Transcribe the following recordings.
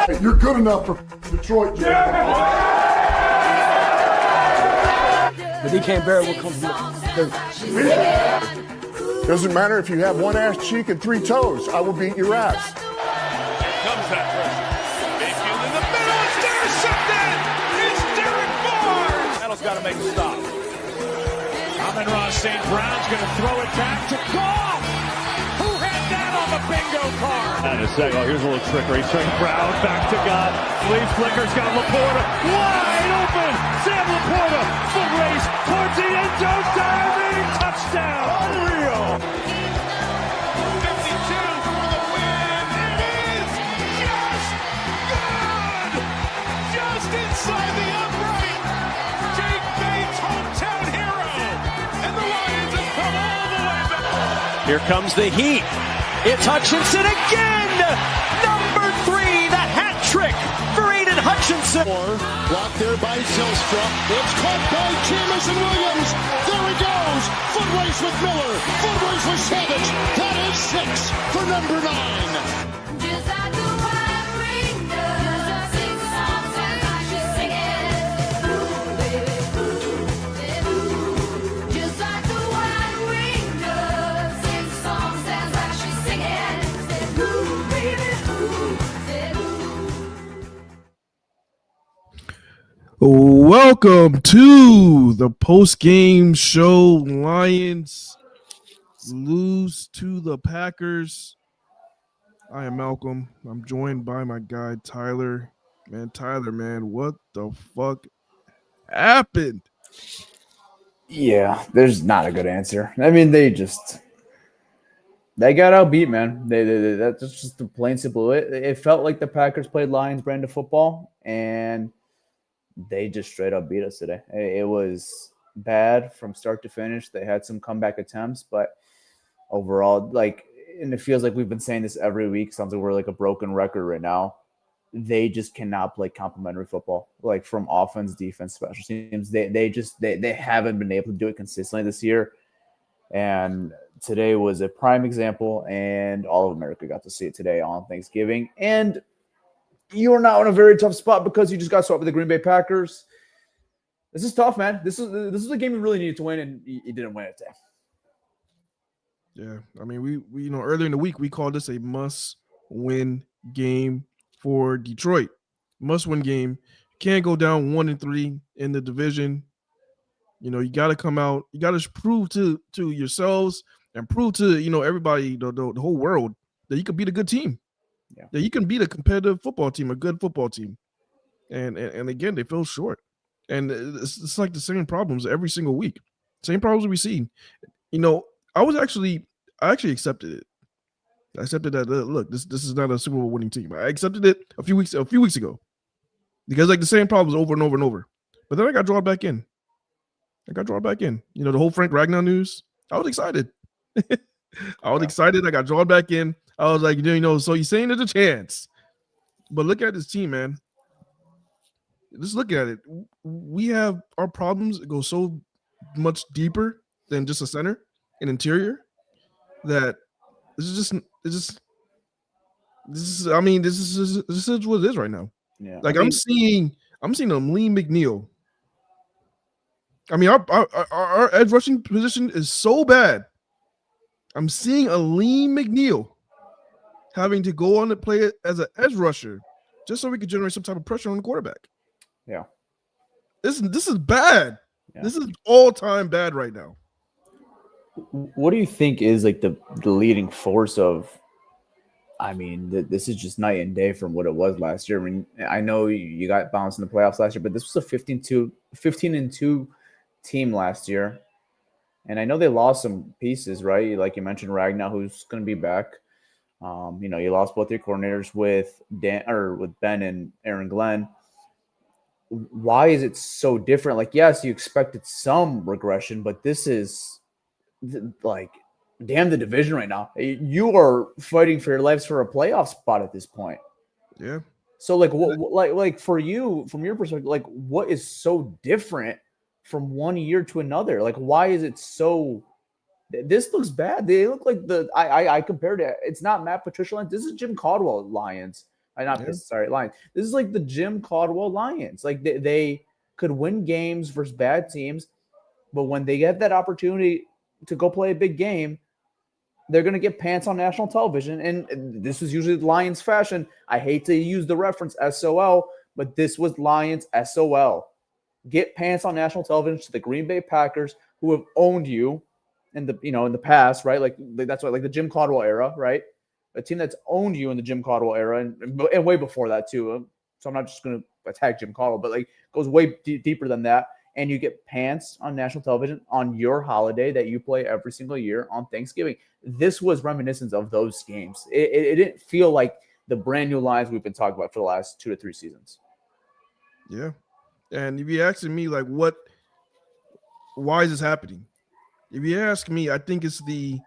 Hey, you're good enough for Detroit, Jay. But they can't bear what comes with Doesn't matter if you have one ass cheek and three toes. I will beat your ass. Here comes that pressure. Mayfield in the middle. It's intercepted. It's Derek Barnes. Seattle's got to make a stop. Amon-Ra St. Brown's going to throw it back to Goff. Who had that on the bingo card? And a second. Oh, here's a little trickery. St. Brown back to Goff. Lee Flicker's got Laporta wide open. Sam Laporta foot race towards the end zone. Diving touchdown. Unreal. 52 for the win. It is just good. Just inside the upright. Jake Bates, hometown hero. And the Lions have come all the way back. Here comes the heat. It's Hutchinson again. Number 3, the hat trick for Aiden Hutchinson. Blocked there by Zylstra. It's caught by Jamison Williams. There he goes. Foot race with Miller. Foot race with Savage. That is 6 for number 9. Welcome to the post-game show. Lions lose to the Packers. I am Malcolm. I'm joined by my guy Tyler. Man, what the fuck happened? Yeah, there's not a good answer. I mean, they got outbeat, man. That's just the plain simple. It felt like the Packers played Lions brand of football, and they just straight up beat us today. It was bad from start to finish. They had some comeback attempts, but overall, and it feels like we've been saying this every week. Sounds like we're like a broken record right now. They just cannot play complementary football, like from offense, defense, special teams. They haven't been able to do it consistently this year. And today was a prime example, and all of America got to see it today on Thanksgiving. And you're now in a very tough spot because you just got swept with the Green Bay Packers. This is tough, man. This is a game you really needed to win, and you didn't win it today. Yeah, I mean, we earlier in the week we called this a must-win game for Detroit. Must-win game. Can't go down 1-3 in the division. You got to come out. You got to prove to yourselves and prove to everybody, the whole world, that you could beat a good team. Yeah. That you can beat a competitive football team, a good football team. And again, they fell short. And it's like the same problems every single week. Same problems we see. I actually accepted it. I accepted that. Look, this is not a Super Bowl winning team. I accepted it a few weeks ago because the same problems over and over and over. But then I got drawn back in. The whole Frank Ragnow news. I was excited. I got drawn back in. I was like, so you're saying there's a chance. But look at this team, man. Just look at it. We have our problems go so much deeper than just a center and interior that this is what it is right now. Yeah. I'm seeing a Lee McNeil. I mean, our edge rushing position is so bad. I'm seeing a Lee McNeil having to go on to play as an edge rusher just so we could generate some type of pressure on the quarterback. Yeah. This is bad. Yeah. This is all-time bad right now. What do you think is the leading force of this is just night and day from what it was last year. I mean, I know you got bounced in the playoffs last year, but this was a 15-2 team last year. And I know they lost some pieces, right? Like you mentioned, Ragnow, who's going to be back. You lost both your coordinators with Ben and Aaron Glenn. Why is it so different? Yes, you expected some regression, but this is damn the division right now. You are fighting for your lives for a playoff spot at this point. Yeah. So for you, from your perspective, what is so different from one year to another? Why is it so This looks bad. They look like I compared it. It's not Matt Patricia Lions. This is Jim Caldwell Lions. Lions. This is like the Jim Caldwell Lions. Like they could win games versus bad teams, but when they get that opportunity to go play a big game, they're going to get pants on national television. And this was usually the Lions fashion. I hate to use the reference SOL, but this was Lions SOL. Get pants on national television to the Green Bay Packers, who have owned you in the past, right? Like that's what, like the Jim Caldwell era, right? A team that's owned you in the Jim Caldwell era and way before that too. So I'm not just going to attack Jim Caldwell, but like goes way deeper than that. And you get pants on national television on your holiday that you play every single year on Thanksgiving. This was reminiscent of those games. It didn't feel like the brand new Lions we've been talking about for the last 2 to 3 seasons. Yeah. And if you're asking me, like, why is this happening? If you ask me, I think it's the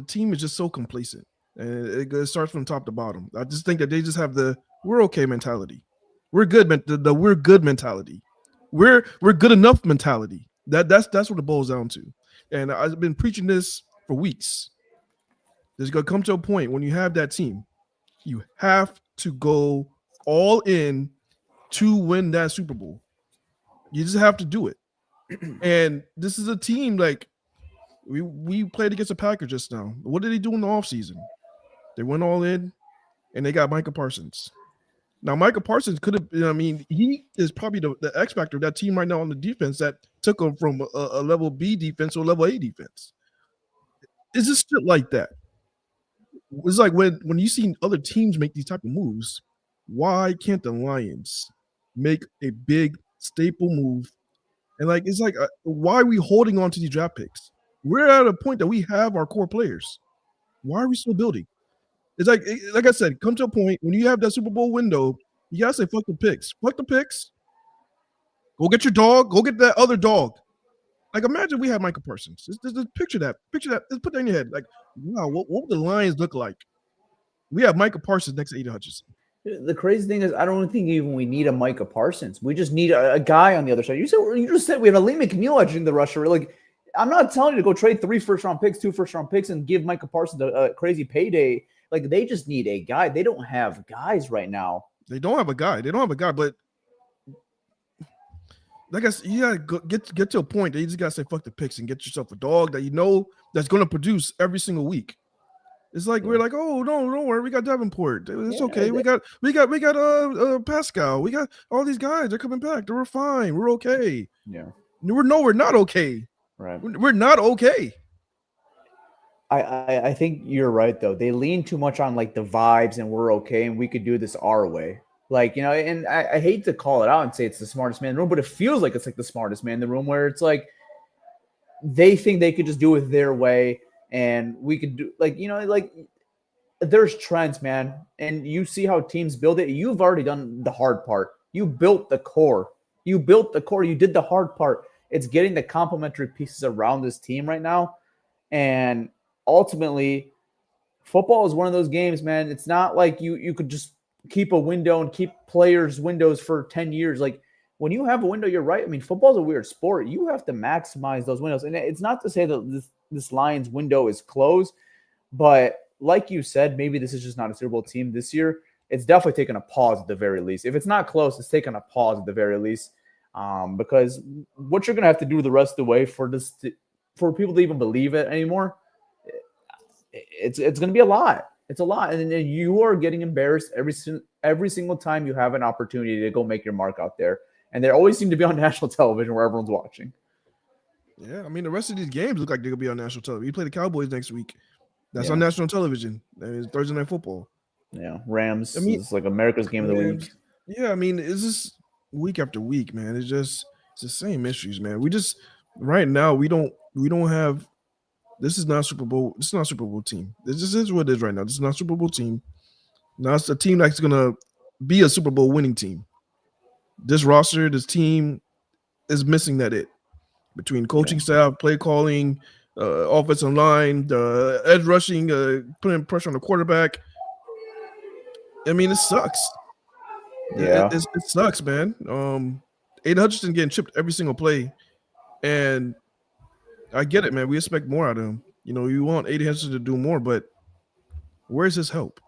team is just so complacent. And it starts from top to bottom. I just think that they just have the we're okay mentality. We're good, the we're good mentality. We're good enough mentality. That's what it boils down to. And I've been preaching this for weeks. There's going to come to a point when you have that team, you have to go all in to win that Super Bowl. You just have to do it. And this is a team like we played against the Packers just now. What did they do in the offseason? They went all in and they got Micah Parsons. Now, Micah Parsons could have, he is probably the X factor of that team right now on the defense that took him from a level B defense to a level A defense. It's just shit like that. It's like when you see other teams make these type of moves, why can't the Lions make a big staple move? And like, it's like, why are we holding on to these draft picks? We're at a point that we have our core players. Why are we still building? It's like I said, come to a point when you have that Super Bowl window, you gotta say, fuck the picks. Fuck the picks. Go get your dog. Go get that other dog. Like, imagine we had Micah Parsons. Just picture that. Picture that. Just put that in your head. Like, wow, what would the Lions look like? We have Micah Parsons next to Aiden Hutchinson. The crazy thing is, I don't think even we need a Micah Parsons. We just need a guy on the other side. You just said we have a Lee McNeil edging the rusher. Like, I'm not telling you to go trade 3 first-round picks, 2 first-round picks, and give Micah Parsons a crazy payday. Like, they just need a guy. They don't have guys right now. They don't have a guy. But like I said, you gotta get to a point that you just gotta say fuck the picks and get yourself a dog that you know that's gonna produce every single week. It's like we're like, oh no, don't worry, we got Davenport. It's okay. We got Pascal. We got all these guys. They're coming back. We're fine. We're okay. Yeah. We're not okay. Right. We're not okay. I think you're right though. They lean too much on like the vibes and we're okay and we could do this our way. Like, and I hate to call it out and say it's the smartest man in the room, but it feels like it's like the smartest man in the room where it's like they think they could just do it their way and we could do like there's trends, man. And you see how teams build it. You've already done the hard part. You built the core. You did the hard part. It's getting the complementary pieces around this team right now. And ultimately, football is one of those games, man. It's not like you could just keep a window and keep players' windows for 10 years. Like, when you have a window, you're right. I mean, football is a weird sport. You have to maximize those windows. And it's not to say that this Lions window is closed, but like you said, maybe this is just not a Super Bowl team this year. It's definitely taken a pause at the very least. If it's not close, it's taken a pause at the very least. Because what you're going to have to do the rest of the way for people to even believe it anymore, it's going to be a lot. It's a lot. And then you are getting embarrassed every single time you have an opportunity to go make your mark out there. And they always seem to be on national television where everyone's watching. Yeah, I mean, the rest of these games look like they're going to be on national television. You play the Cowboys next week. That's on national television. It's Thursday Night Football. Yeah, Rams. It's like America's game of the week. Yeah, I mean, it's just week after week, man. It's the same issues, man. We just right now we don't have. This is not Super Bowl. This is not a Super Bowl team. This is what it is right now. This is not a Super Bowl team. Now it's a team that's gonna be a Super Bowl winning team. This roster, this team is missing that between coaching staff, play calling, offensive line, the edge rushing, putting pressure on the quarterback. I mean, it sucks. Yeah, it sucks, man. Aiden Hutchinson getting chipped every single play, and I get it, man. We expect more out of him. You know, you want Aiden Hutchinson to do more, but where's his help?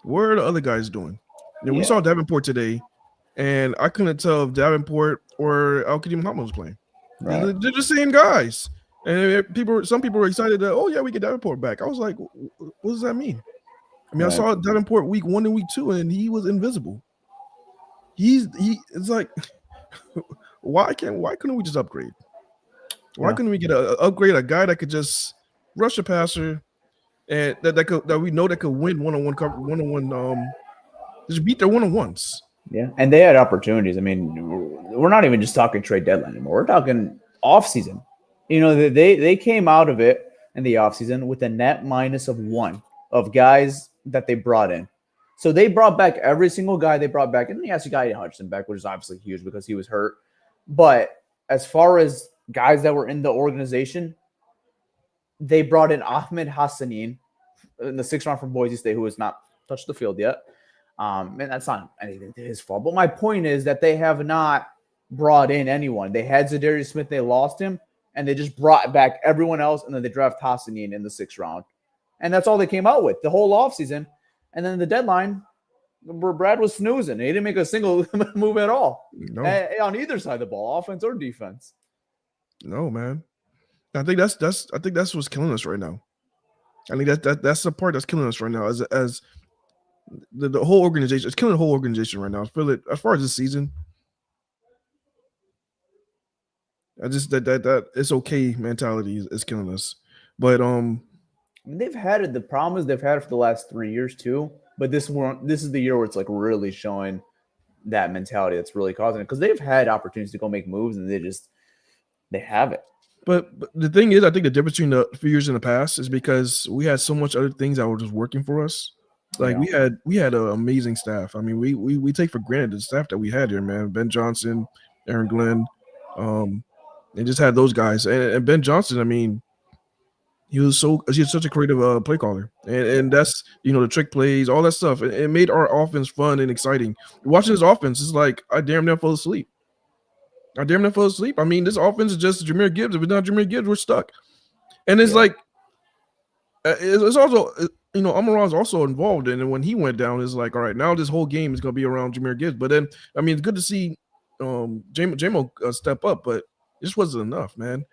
Where are the other guys doing? You know, we saw Davenport today, and I couldn't tell if Davenport or Al-Qadim Muhammad was playing. Right. They're the same guys. And some people were excited that, oh yeah, we get Davenport back. I was like, what does that mean? I mean, I saw Davenport week 1 and week 2, and he was invisible. It's like, why couldn't we just upgrade? Why couldn't we get upgrade a guy that could just rush a passer and that we know that could win one-on-one just beat their one-on-ones. Yeah, and they had opportunities. I mean, we're not even just talking trade deadline anymore. We're talking offseason. You know, they came out of it in the offseason with a net minus of 1 of guys that they brought in. So they brought back every single guy they brought back. And yes, you got Hudson back, which is obviously huge because he was hurt. But as far as guys that were in the organization, they brought in Ahmed Hassanin in the 6th round from Boise State, who has not touched the field yet. And that's not anything to his fault. But my point is that they have not brought in anyone. They had Zadarius Smith, they lost him, and they just brought back everyone else, and then they draft Hassanin in the 6th round. And that's all they came out with the whole offseason. And then the deadline, where Brad was snoozing. He didn't make a single move at all on either side of the ball, offense or defense. No, man. I think that's what's killing us right now. I think that's the part that's killing us right now. As the whole organization, it's killing the whole organization right now. I feel it as far as this season. I just that it's okay mentality is killing us. But I mean, they've had it. The problem is they've had it for the last 3 years too. But this is the year where it's like really showing that mentality that's really causing it, because they've had opportunities to go make moves and they haven't. But the thing is, I think the difference between the few years in the past is because we had so much other things that were just working for us. Like we had an amazing staff. I mean, we take for granted the staff that we had here, man. Ben Johnson, Aaron Glenn, and just had those guys. And Ben Johnson, I mean, he's such a creative play caller, and that's, you know, the trick plays, all that stuff. It made our offense fun and exciting. Watching this offense is like I damn near fell asleep. I mean, this offense is just Jahmyr Gibbs. If it's not Jahmyr Gibbs, we're stuck. And it's like it's also, you know, Amon-Ra is also involved in it. When he went down, it's like, all right, now this whole game is going to be around Jahmyr Gibbs. But then, I mean, it's good to see J-Mo step up, but it just wasn't enough, man.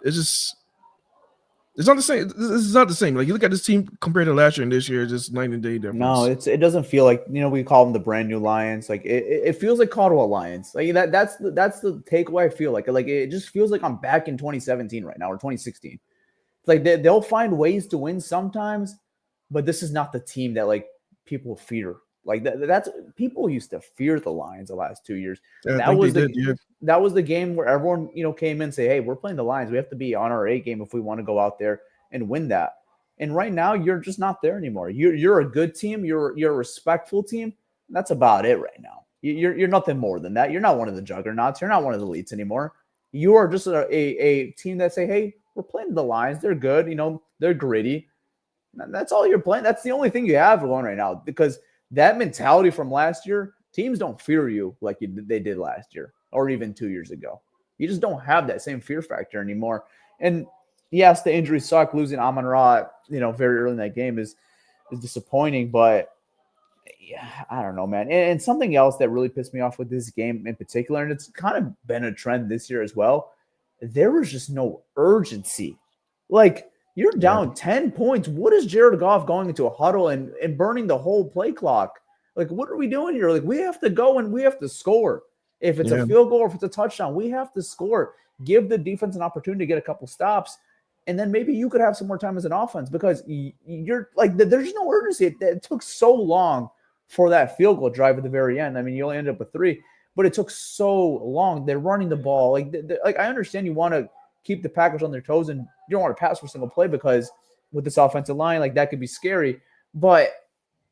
It's not the same. This is not the same. Like, you look at this team compared to last year and this year, just night and day difference. No, it doesn't feel like, you know, we call them the brand new Lions. Like it feels like Caldwell Lions. Like that's the takeaway I feel like. Like it just feels like I'm back in 2017 right now, or 2016. It's like they'll find ways to win sometimes, but this is not the team that like people fear. Like that's people used to fear the Lions the last 2 years. Yeah, that was the game where everyone, you know, came in and say, hey, we're playing the Lions. We have to be on our A game if we want to go out there and win that. And right now, you're just not there anymore. You're a good team. You're a respectful team. That's about it right now. You're nothing more than that. You're not one of the juggernauts. You're not one of the elites anymore. You are just a team that say, hey, we're playing the Lions. They're good. You know, they're gritty. And that's all you're playing. That's the only thing you have going right now, because that mentality from last year, teams don't fear you like they did last year or even 2 years ago. You just don't have that same fear factor anymore. And yes, the injury suck. Losing Amon-Ra, you know, very early in that game is disappointing. But yeah, I don't know, man. And something else that really pissed me off with this game in particular, and it's kind of been a trend this year as well, there was just no urgency. Like, you're down 10 points. What is Jared Goff going into a huddle and burning the whole play clock? Like, what are we doing here? Like, we have to go and we have to score. If it's a field goal or if it's a touchdown, we have to score. Give the defense an opportunity to get a couple stops, and then maybe you could have some more time as an offense, because you're like, there's no urgency. It took so long for that field goal drive at the very end. I mean, you only ended up with 3, but it took so long. They're running the ball. Like I understand you want to keep the Packers on their toes, and you don't want to pass for a single play, because with this offensive line, like, that could be scary. But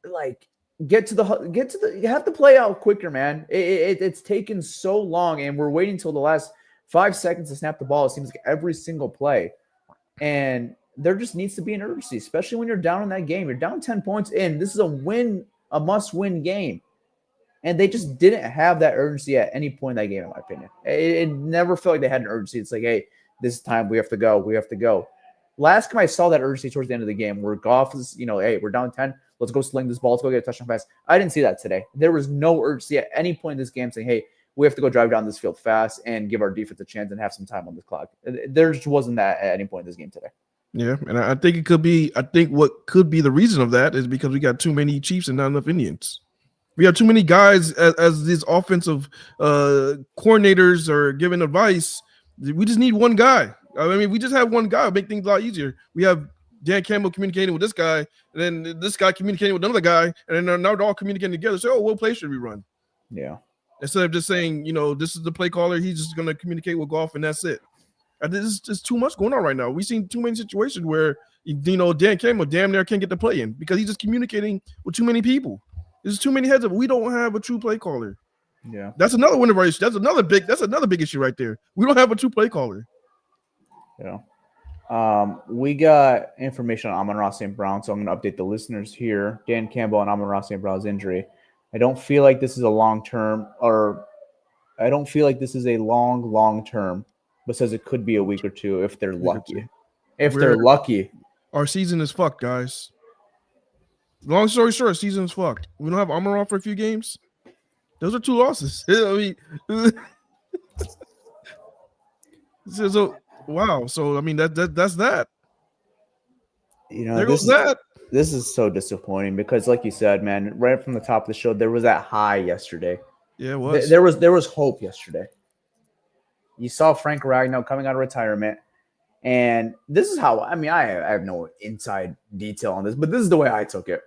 like, you have to play out quicker, man. It's taken so long, and we're waiting until the last 5 seconds to snap the ball. It seems like every single play, and there just needs to be an urgency, especially when you're down in that game. You're down 10 points in. This is a must-win game. And they just didn't have that urgency at any point in that game, in my opinion. It never felt like they had an urgency. It's like, hey, This time we have to go. We have to go. Last time I saw that urgency towards the end of the game where Goff is, hey, we're down 10. Let's go sling this ball. Let's go get a touchdown pass. I didn't see that today. There was no urgency at any point in this game saying, hey, we have to go drive down this field fast and give our defense a chance and have some time on the clock. There just wasn't that at any point in this game today. Yeah, and I think it could be. I think what could be the reason of that is because we got too many Chiefs and not enough Indians. We have too many guys as these offensive coordinators are giving advice. We just need one guy. I mean, we just have one guy make things a lot easier. We have Dan Campbell communicating with this guy, and then this guy communicating with another guy, and then now they're all communicating together. So, what play should we run? Yeah. Instead of just saying, this is the play caller, he's just going to communicate with Goff, and that's it. There's just too much going on right now. We've seen too many situations where, Dan Campbell damn near can't get the play in because he's just communicating with too many people. There's too many heads up. We don't have a true play caller. Yeah. That's another one of our issues. That's another big issue right there. We don't have a true play caller. Yeah. We got information on Amon-Ra St. Brown, so I'm going to update the listeners here. Dan Campbell and Amon-Ra St. Brown's injury. I don't feel like this is a long-term, or I don't feel like this is a long term, but says it could be a week or two if they're lucky. They're lucky. Our season is fucked, guys. Long story short, season is fucked. We don't have Amon-Ra for a few games. Those are 2 losses. I mean, so wow. So I mean that's that. There goes that. This is so disappointing because, like you said, man, right from the top of the show, there was that high yesterday. Yeah, it was. There was hope yesterday. You saw Frank Ragnow coming out of retirement, and this is how I have no inside detail on this, but this is the way I took it.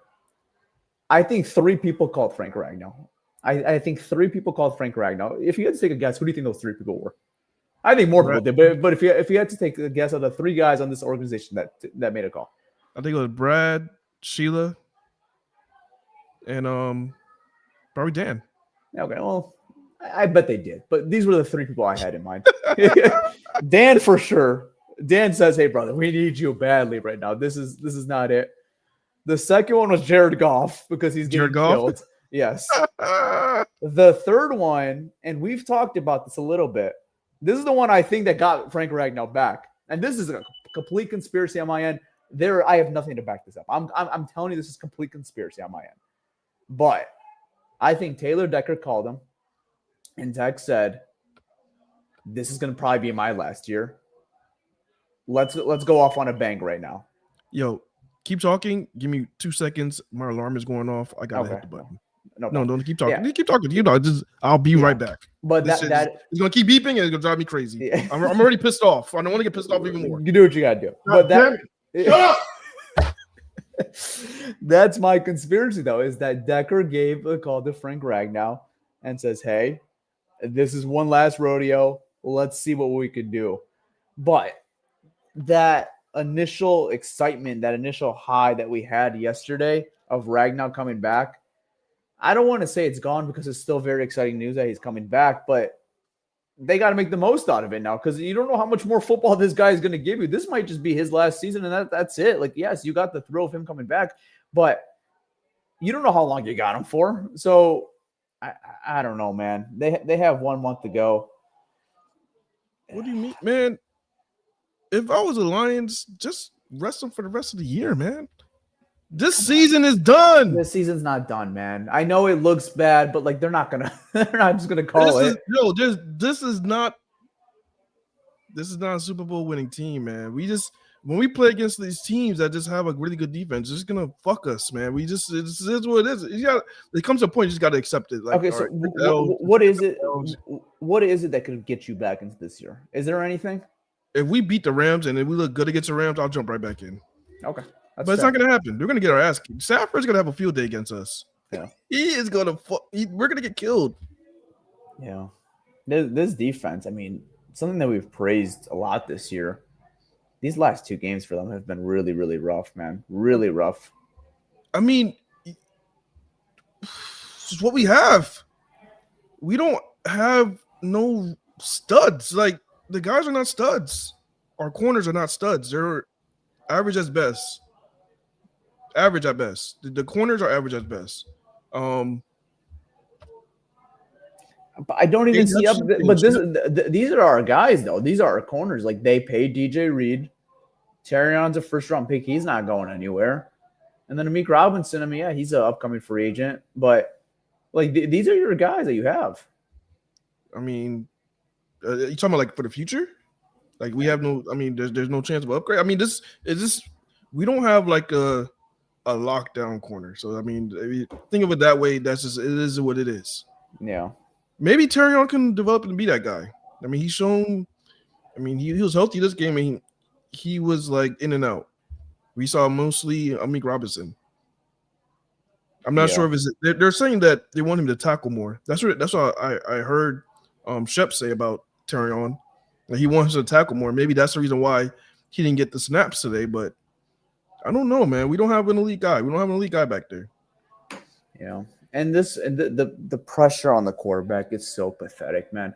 I think 3 people called Frank Ragnow. I think 3 people called Frank Ragnow. If you had to take a guess, who do you think those 3 people were? I think more people did, but if you had to take a guess of the 3 guys on this organization that made a call. I think it was Brad, Sheila, and probably Dan. Okay, well, I bet they did, but these were the 3 people I had in mind. Dan for sure. Dan says, "Hey, brother, we need you badly right now. This is not it." The second one was Jared Goff because he's getting killed. Yes. The third one, and we've talked about this a little bit. This is the one I think that got Frank Ragnow back, and this is a complete conspiracy on my end. I have nothing to back this up. I'm telling you, this is complete conspiracy on my end. But I think Taylor Decker called him, and Tech said, "This is going to probably be my last year. Let's go off on a bang right now." Yo, keep talking. Give me 2 seconds. My alarm is going off. I gotta hit the button. No, don't keep talking. Yeah. Keep talking. I'll be right back. But it's gonna keep beeping and it's gonna drive me crazy. Yeah. I'm already pissed off. I don't want to get pissed off even more. You do what you gotta do. But shut up! That's my conspiracy, though, is that Decker gave a call to Frank Ragnow and says, "Hey, this is one last rodeo. Let's see what we can do." But that initial excitement, that initial high that we had yesterday of Ragnow coming back, I don't want to say it's gone because it's still very exciting news that he's coming back, but they got to make the most out of it now because you don't know how much more football this guy is going to give you. This might just be his last season, and that's it. Like, yes, you got the thrill of him coming back, but you don't know how long you got him for. So I don't know, man. They have 1 month to go. What do you mean, man? If I was the Lions, just rest him for the rest of the year, man. This season is done. This season's not done, man. I know it looks bad, but like they're not just gonna call it. This is not a Super Bowl winning team, man. When we play against these teams that just have a really good defense, it's just gonna fuck us, man. It is what it is. It comes to a point you just gotta accept it. Like, okay, so what is it? What is it that could get you back into this year? Is there anything? If we beat the Rams and if we look good against the Rams, I'll jump right back in. Okay. But it's not going to happen. They're going to get our ass kicked. Stafford's going to have a field day against us. Yeah. He is going to we're going to get killed. Yeah. This defense, I mean, something that we've praised a lot this year. These last 2 games for them have been really, really rough, man. Really rough. I mean, it's what we have. We don't have no studs. Like, the guys are not studs. Our corners are not studs. They're average at best. Average at best. The corners are average at best. But I don't even Maybe see that's up. something, But shit. these are our guys, though. These are our corners. Like, they paid DJ Reed. Terrion's a first-round pick. He's not going anywhere. And then Amik Robinson, I mean, yeah, he's an upcoming free agent. But, like, these are your guys that you have. I mean, you talking about like for the future? Like we have no. I mean, there's no chance of upgrade. I mean, this is this. We don't have like a lockdown corner. So I mean, think of it that way. That's just it is what it is. Yeah. Maybe Terrion can develop and be that guy. I mean, he's shown. I mean, he was healthy this game, and he was like in and out. We saw mostly Amik Robinson. I'm not sure if it's. They're saying that they want him to tackle more. That's what I heard Shep say about Terrion. Like he wants to tackle more. Maybe that's the reason why he didn't get the snaps today. But I don't know, man. We don't have an elite guy. We don't have an elite guy back there. Yeah. And the pressure on the quarterback is so pathetic, man.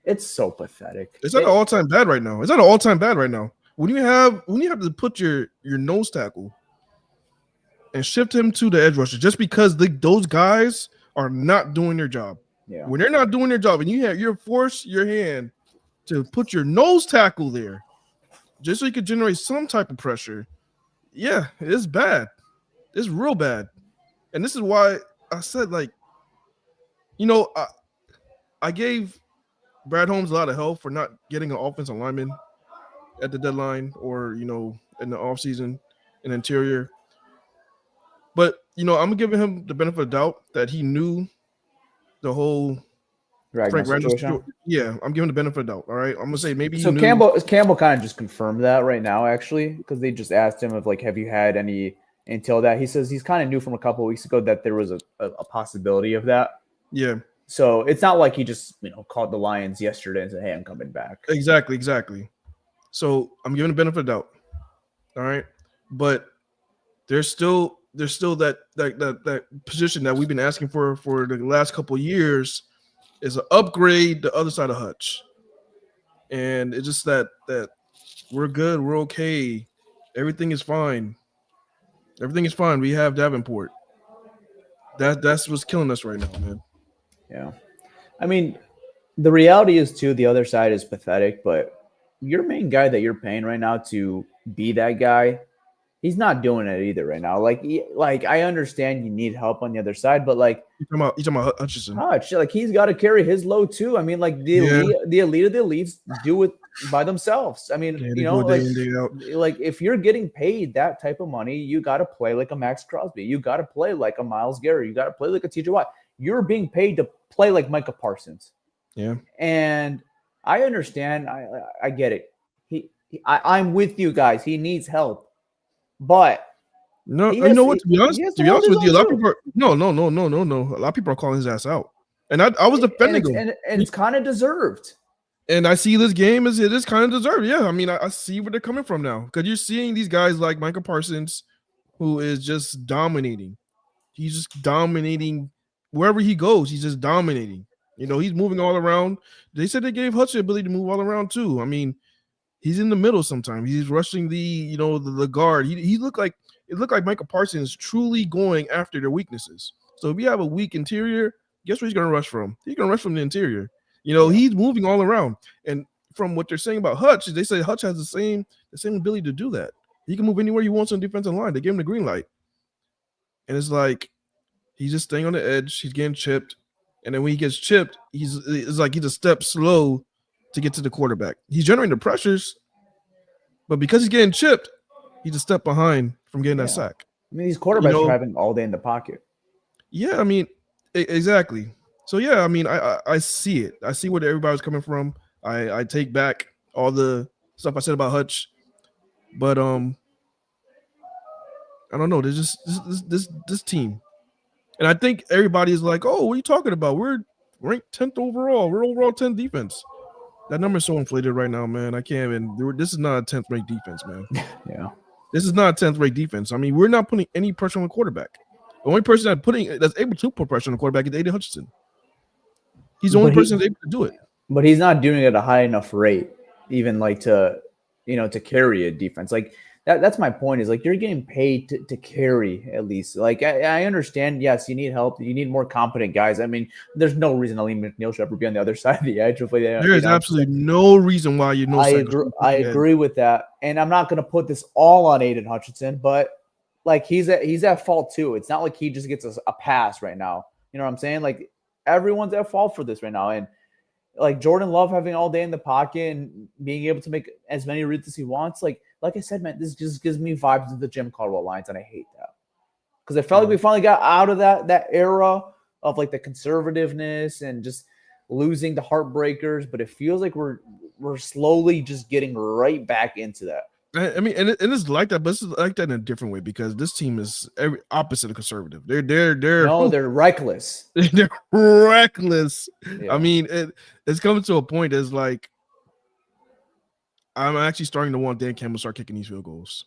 It's so pathetic. It's at an all-time bad right now. It's at an all-time bad right now. When you have to put your nose tackle and shift him to the edge rusher just because those guys are not doing their job. Yeah. When they're not doing their job and you're force your hand to put your nose tackle there just so you could generate some type of pressure. Yeah, it's bad. It's real bad. And this is why I said, like, I gave Brad Holmes a lot of help for not getting an offensive lineman at the deadline or, in the offseason, an interior. But, I'm giving him the benefit of the doubt that he knew the whole Frank Randall. Yeah, I'm giving the benefit of the doubt. All right. I'm going to say maybe so Campbell kind of just confirmed that right now, actually, because they just asked him of, like, have you had any until that? He says he's kind of knew from a couple of weeks ago that there was a possibility of that. Yeah. So it's not like he just, called the Lions yesterday and said, hey, I'm coming back. Exactly. So I'm giving the benefit of the doubt. All right. But there's still that position that we've been asking for the last couple of years is an upgrade the other side of Hutch. And it's just that we're good, we're okay. Everything is fine. We have Davenport. That's what's killing us right now, man. Yeah. I mean, the reality is too, the other side is pathetic, but your main guy that you're paying right now to be that guy, he's not doing it either right now. Like I understand you need help on the other side, but like you talking about Hutchinson. Hutch, like he's got to carry his load too. I mean, like the elite of the elites do it by themselves. I mean, like if you're getting paid that type of money, you got to play like a Max Crosby. You got to play like a Myles Garrett. You got to play like a TJ Watt. You're being paid to play like Micah Parsons. Yeah. And I understand. I get it. I'm with you guys. He needs help. But no, you know what? To be honest with you, a lot of people no. A lot of people are calling his ass out, and I was defending him, and it's kind of deserved. And I see this game as it is kind of deserved. Yeah, I mean, I see where they're coming from now because you're seeing these guys like Micah Parsons, who is just dominating. He's just dominating wherever he goes. He's just dominating. He's moving all around. They said they gave Hutch the ability to move all around too. I mean, he's in the middle sometimes. He's rushing the guard. He looked like Micah Parsons truly going after their weaknesses. So if you have a weak interior, guess where he's going to rush from? He's going to rush from the interior. He's moving all around. And from what they're saying about Hutch, they say Hutch has the same ability to do that. He can move anywhere he wants on the defensive line. They gave him the green light. And it's like he's just staying on the edge. He's getting chipped. And then when he gets chipped, it's like he's a step slow to get to the quarterback. He's generating the pressures, but because he's getting chipped, he's a step behind from getting that sack. I mean, these quarterbacks are having all day in the pocket. Yeah, I mean, exactly. So yeah, I mean, I see it. I see where everybody's coming from. I take back all the stuff I said about Hutch, but I don't know. There's just this team, and I think everybody is like, "Oh, what are you talking about? We're ranked 10th overall. We're overall 10th defense." That number is so inflated right now, man. I can't even. This is not a 10th ranked defense, man. Yeah, this is not a 10th ranked defense. I mean, we're not putting any pressure on the quarterback. The only person that's able to put pressure on the quarterback is Aiden Hutchinson. He's the only person that's able to do it. But he's not doing it at a high enough rate, even like to carry a defense. Like That's my point. Is like you're getting paid to carry at least. Like I understand. Yes, you need help. You need more competent guys. I mean, there's no reason Aleem McNeil should ever be on the other side of the edge. There is absolutely no reason why you know. I agree with that, and I'm not going to put this all on Aiden Hutchinson, but like he's at fault too. It's not like he just gets a pass right now. You know what I'm saying? Like everyone's at fault for this right now, and like Jordan Love having all day in the pocket and being able to make as many reads as he wants. Like I said, man, this just gives me vibes of the Jim Caldwell Lions, and I hate that because I felt like we finally got out of that era of like the conservativeness and just losing the heartbreakers. But it feels like we're slowly just getting right back into that. I mean, and it's like that, but it's like that in a different way because this team is every opposite of conservative. They're reckless. They're reckless. Yeah. I mean, it's coming to a point that's like I'm actually starting to want Dan Campbell to start kicking these field goals.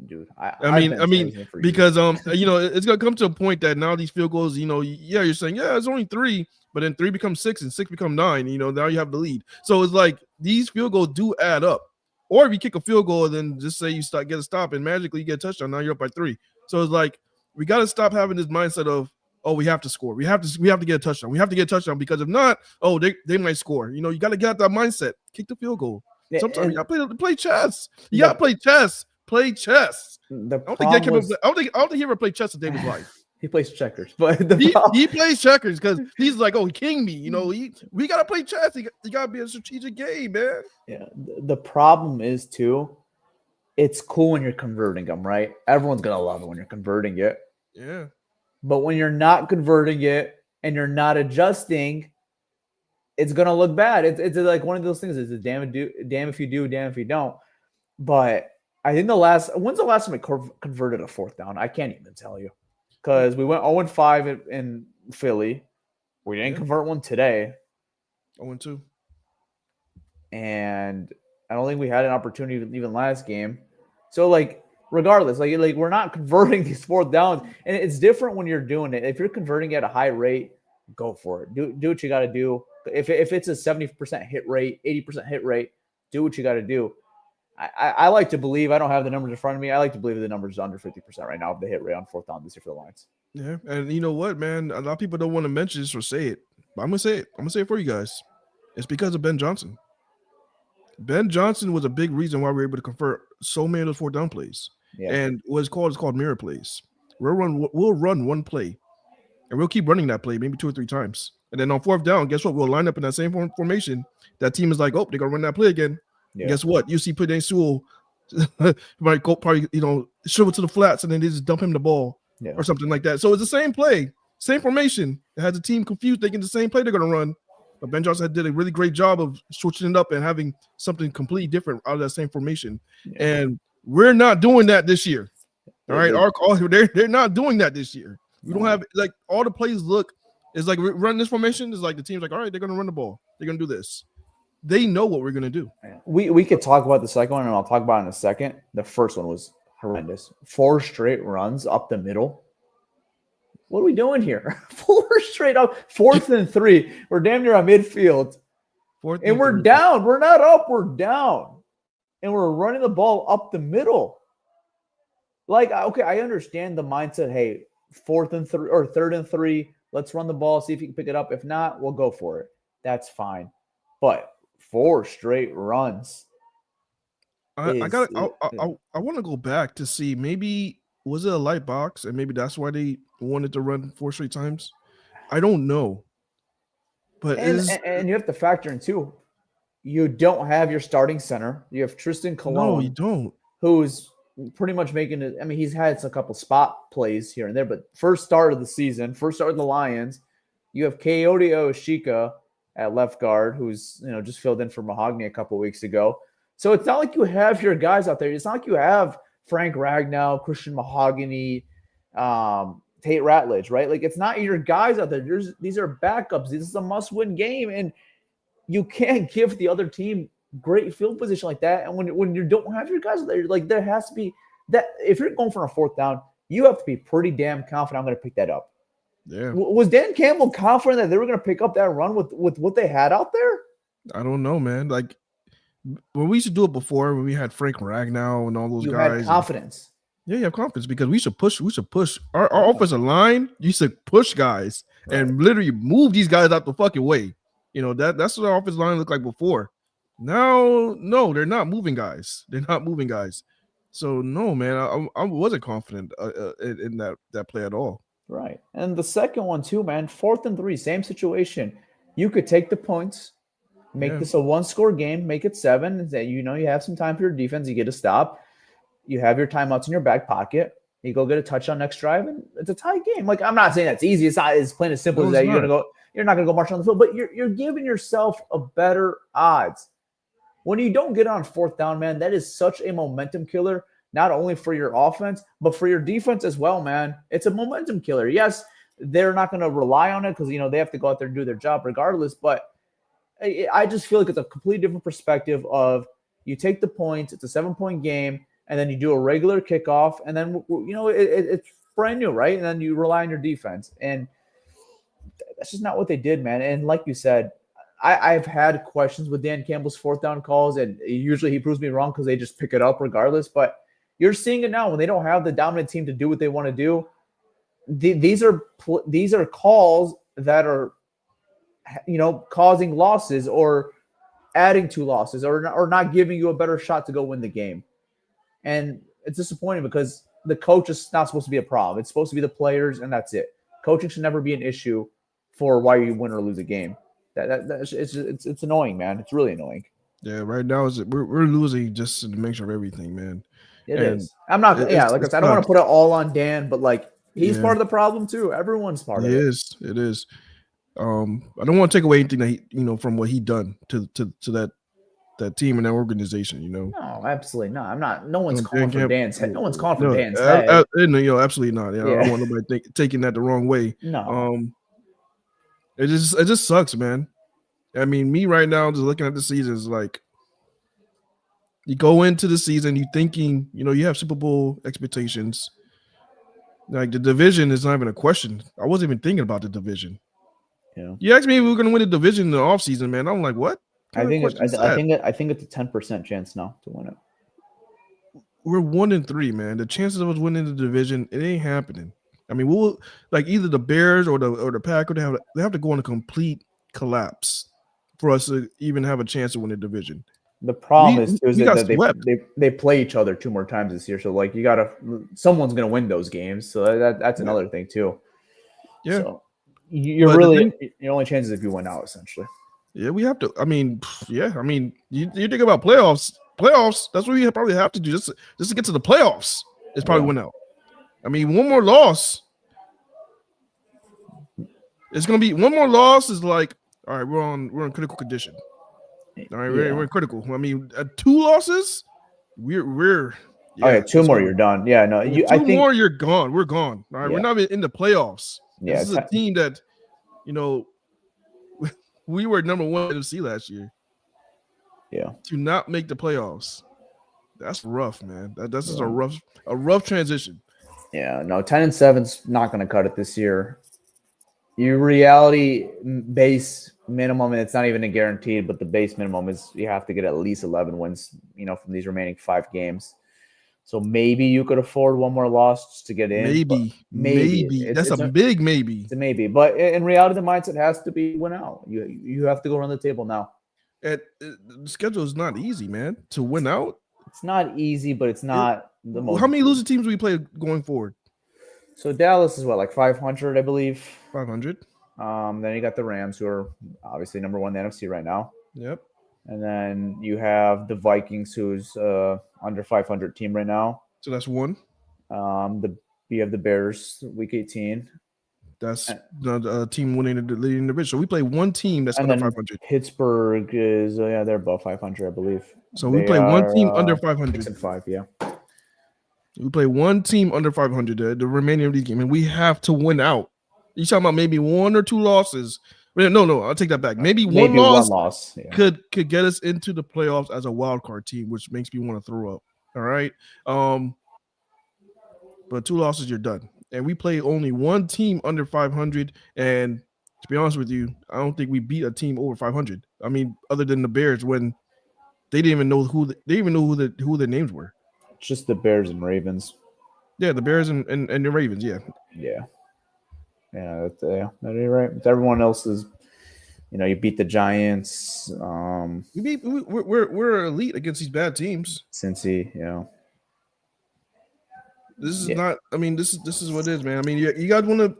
Dude, I mean, because you know, it's gonna come to a point that now these field goals, you know, you're saying, yeah, it's only 3, but then 3 becomes 6 and 6 become 9. You know, now you have the lead. So it's like these field goals do add up. Or if you kick a field goal, then just say you get a stop and magically you get a touchdown. Now you're up by 3. So it's like we got to stop having this mindset of, oh, we have to score. We have to get a touchdown. We have to get a touchdown because if not, oh, they might score. You know, you got to get out that mindset. Kick the field goal. Sometimes you got to play chess. You got to play chess. Play chess. I don't think he ever played chess in David's life. He plays checkers, but he plays checkers because he's like, oh, he king me. You know, we gotta play chess. You gotta be a strategic game, man. Yeah. The problem is too, it's cool when you're converting them, right? Everyone's gonna love it when you're converting it. Yeah. But when you're not converting it and you're not adjusting, it's gonna look bad. It's like one of those things. It's a damn if you do, damn if you don't. But I think when's the last time we converted a 4th down? I can't even tell you. Because we went 0-5 in Philly. We didn't convert one today. 0-2. And I don't think we had an opportunity even last game. So, like, regardless, like we're not converting these 4th downs. And it's different when you're doing it. If you're converting at a high rate, go for it. Do what you got to do. If it's a 70% hit rate, 80% hit rate, do what you got to do. I like to believe, I don't have the numbers in front of me. I like to believe the numbers are under 50% right now of the hit rate on 4th down this year for the Lions. Yeah, and you know what, man? A lot of people don't want to mention this or say it, but I'm gonna say it. I'm gonna say it for you guys. It's because of Ben Johnson. Ben Johnson was a big reason why we were able to convert so many of those 4th down plays. Yeah. And what's called mirror plays. We'll run one play, and we'll keep running that play maybe 2 or 3 times. And then on 4th down, guess what? We'll line up in that same formation. That team is like, oh, they're gonna run that play again. Yeah. Guess what? You see Penei Sewell might go probably, you know, shove it to the flats and then they just dump him the ball or something like that. So it's the same play, same formation. It has the team confused thinking the same play they're going to run. But Ben Johnson did a really great job of switching it up and having something completely different out of that same formation. Yeah. And we're not doing that this year. All right. They're not doing that this year. We don't have, like, all the plays it's like we're running this formation. It's like the team's like, all right, they're going to run the ball. They're going to do this. They know what we're going to do. We could talk about the second one, and I'll talk about it in a second. The first one was horrendous. 4 straight runs up the middle. What are we doing here? 4 straight up. 4th and 3. We're damn near on midfield. And we're down. We're not up. We're down. And we're running the ball up the middle. Like, okay, I understand the mindset. Hey, 4th and 3 or 3rd and 3. Let's run the ball, see if you can pick it up. If not, we'll go for it. That's fine. But 4 straight runs. I want to go back to see, maybe was it a light box and maybe that's why they wanted to run 4 straight times. I don't know. But and you have to factor in too, you don't have your starting center. You have Tristan Colon. No, you don't. Who's pretty much making it. I mean, he's had a couple spot plays here and there, but first start of the season, first start of the Lions, you have Coyote Oshika at left guard, who's, you know, just filled in for Mahogany a couple weeks ago. So it's not like you have your guys out there. It's not like you have Frank Ragnow, Christian Mahogany, Tate Ratledge, right? Like, it's not your guys out there. These are backups. This is a must-win game, and you can't give the other team great field position like that. And when you don't have your guys out there, like, there has to be that. If you're going for a 4th down, you have to be pretty damn confident I'm going to pick that up. Yeah. Was Dan Campbell confident that they were going to pick up that run with what they had out there? I don't know, man. Like, when we used to do it before, when we had Frank Ragnow and all those You guys. had confidence. Yeah, you have confidence because we should push. Our offensive line used to push guys and literally move these guys out the fucking way. You know, that's what our offensive line looked like before. Now, no, they're not moving guys. They're not moving guys. So no, man, I wasn't confident in that play at all. Right. And the second one too, man, 4th and 3, same situation. You could take the points, make this a 1-score game, make it 7. That you have some time for your defense. You get a stop. You have your timeouts in your back pocket. You go get a touchdown next drive, and it's a tie game. Like, I'm not saying that's easy. It's not as plain as simple as that. You're not gonna go march on the field, but you're giving yourself a better odds. When you don't get on 4th down, man, that is such a momentum killer, not only for your offense, but for your defense as well, man. It's a momentum killer. Yes, they're not going to rely on it because, they have to go out there and do their job regardless. But I just feel like it's a completely different perspective of you take the points, it's a 7-point game, and then you do a regular kickoff, and then, it's brand new, right? And then you rely on your defense. And that's just not what they did, man. And like you said, I've had questions with Dan Campbell's 4th down calls, and usually he proves me wrong because they just pick it up regardless. But you're seeing it now when they don't have the dominant team to do what they want to do. These are calls that are, causing losses or adding to losses or not giving you a better shot to go win the game. And it's disappointing because the coach is not supposed to be a problem. It's supposed to be the players, and that's it. Coaching should never be an issue for why you win or lose a game. It's annoying, man. It's really annoying. Yeah, right now we're losing just in the mixture of everything, man. It is. I'm not. Like I said, I don't want to put it all on Dan, but like he's part of the problem too. Everyone's part of it. It is. I don't want to take away anything that he, from what he done to that team and that organization. No, absolutely not. I'm not. No one's calling for Dan's head. No one's calling for Dan's head. Absolutely not. Yeah, I don't want nobody taking that the wrong way. No. It just sucks, man. I mean, me right now just looking at the season is like you go into the season, you thinking, you have Super Bowl expectations. Like the division is not even a question. I wasn't even thinking about the division. Yeah. You asked me if we were gonna win the division in the offseason, man. I'm like, what? I think it's a 10% chance now to win it. We're 1-3, man. The chances of us winning the division, it ain't happening. I mean, we'll like either the Bears or the Packers. They have to go on a complete collapse for us to even have a chance to win the division. The problem is that they play each other 2 more times this year. So like someone's gonna win those games. So that's another thing too. Yeah. So your only chances if you win out essentially. Yeah, we have to. I mean, you think about playoffs. Playoffs. That's what we probably have to do just to get to the playoffs. It's probably win out. I mean, one more loss. It's gonna be one more loss. Is like, all right, we're in critical condition. All right, we're in critical. I mean, 2 losses, we're. Yeah, 2 more, you're done. Yeah, no, two more, you're gone. We're gone. All right, we're not even in the playoffs. Yeah, this is a team that, we were number 1 in the NFC last year. Yeah, to not make the playoffs, that's rough, man. That's just a rough transition. Yeah, no, 10-7's not going to cut it this year. Your reality base minimum, and it's not even a guaranteed, but the base minimum is you have to get at least 11 wins, from these remaining 5 games. So maybe you could afford one more loss just to get in. Maybe. That's a big maybe. It's a maybe. But in reality, the mindset has to be win out. You have to go around the table now. The schedule is not easy, man. To win out, it's not easy, but it's not the most. How many losing teams we play going forward? So Dallas is like 500, I believe. 500. Then you got the Rams, who are obviously number 1 in the NFC right now. Yep. And then you have the Vikings, who's under 500 team right now. So that's 1. You have the Bears, week 18. That's the team winning the leading division. So we play 1 team that's under 500. Pittsburgh is they're above 500, I believe. So we play 1 team under 500. 6-5, yeah. We play 1 team under 500. The remaining of these games, and we have to win out. You talking about maybe 1 or 2 losses? No, I'll take that back. Maybe one loss could get us into the playoffs as a wild card team, which makes me want to throw up. All right. But 2 losses, you're done. And we play only 1 team under 500. And to be honest with you, I don't think we beat a team over 500. I mean, other than the Bears when they didn't even know who who the names were. Just the Bears and Ravens. Yeah, the Bears and the Ravens. Yeah. That is right. It's everyone else's. You beat the Giants. We're elite against these bad teams. Cincy, This is not. I mean, this is what it is, man. I mean, you guys want to.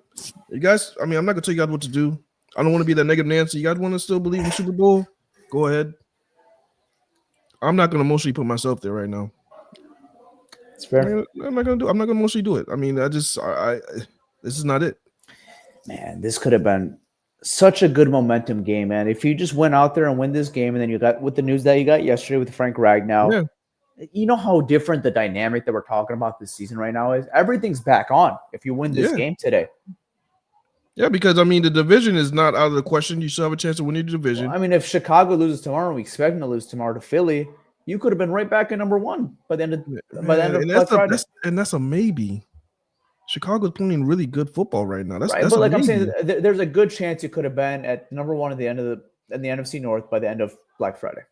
You guys. I mean, I'm not gonna tell you guys what to do. I don't want to be that negative Nancy. You guys want to still believe in the Super Bowl? Go ahead. I'm not gonna emotionally put myself there right now. It's fair. I mean, I'm not gonna emotionally do it. I mean, this is not it. Man, this could have been such a good momentum game, man. If you just went out there and win this game, and then you got with the news that you got yesterday with Frank Ragnow, you know how different the dynamic that we're talking about this season right now is? Everything's back on if you win this game today. Yeah, because, I mean, the division is not out of the question. You still have a chance to win your division. Well, I mean, if Chicago loses tomorrow, we expect them to lose tomorrow to Philly, you could have been right back at number one by the end of Black Friday. And that's a maybe. Chicago's playing really good football right now. That's but like I'm saying, there's a good chance you could have been at number one at the end of the NFC North by the end of Black Friday.